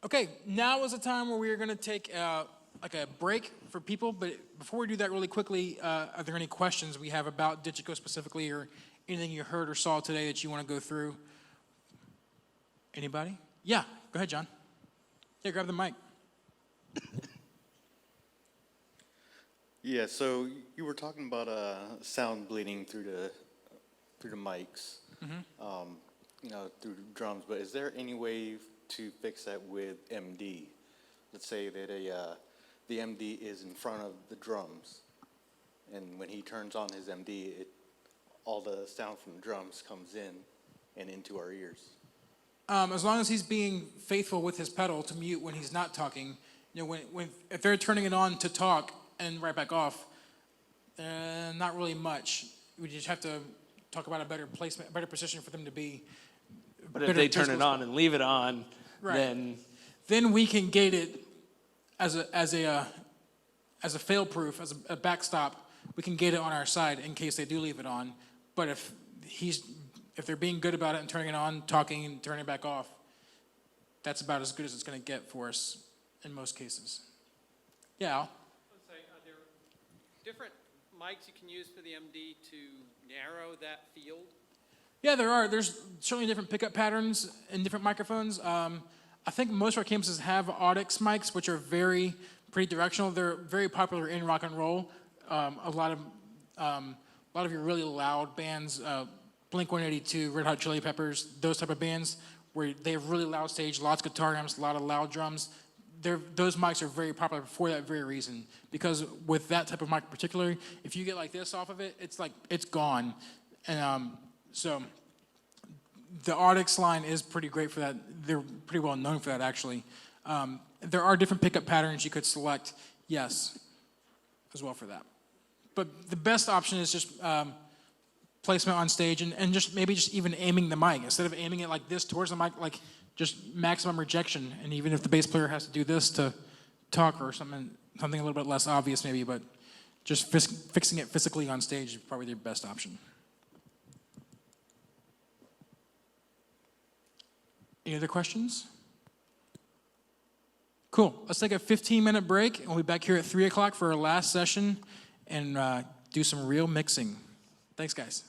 Okay, now is the time where we are going to take like a break for people. But before we do that, really quickly, are there any questions we have about Digico specifically, or anything you heard or saw today that you want to go through? Anybody? Yeah, go ahead, John. Yeah, grab the mic. Yeah, so you were talking about sound bleeding through the mics, through the drums. But is there any way to fix that with MD? Let's say that the MD is in front of the drums, and when he turns on his MD, all the sound from the drums comes in and into our ears. As long as he's being faithful with his pedal to mute when he's not talking, if they're turning it on to talk and right back off, not really much. We just have to talk about a better placement, a better position for them to be. But if they turn it on and leave it on, right, then we can gate it as a fail-proof, as a backstop. We can gate it on our side in case they do leave it on. But if they're being good about it and turning it on, talking and turning it back off, that's about as good as it's going to get for us in most cases. Yeah, Al? Are there different mics you can use for the MD to narrow that field? Yeah, there are. There's certainly different pickup patterns in different microphones. I think most of our campuses have Audix mics, which are pretty directional. They're very popular in rock and roll. A lot of your really loud bands, Blink-182, Red Hot Chili Peppers, those type of bands, where they have really loud stage, lots of guitar amps, a lot of loud drums. Those mics are very popular for that very reason. Because with that type of mic particularly, if you get like this off of it, it's gone. And so the Audix line is pretty great for that. They're pretty well known for that, actually. There are different pickup patterns you could select, yes, as well for that. But the best option is just placement on stage and just maybe just even aiming the mic. Instead of aiming it like this towards the mic, like just maximum rejection. And even if the bass player has to do this to talk or something a little bit less obvious maybe, but just fixing it physically on stage is probably the best option. Any other questions? Cool. Let's take a 15-minute break, and we'll be back here at 3 o'clock for our last session and do some real mixing. Thanks, guys.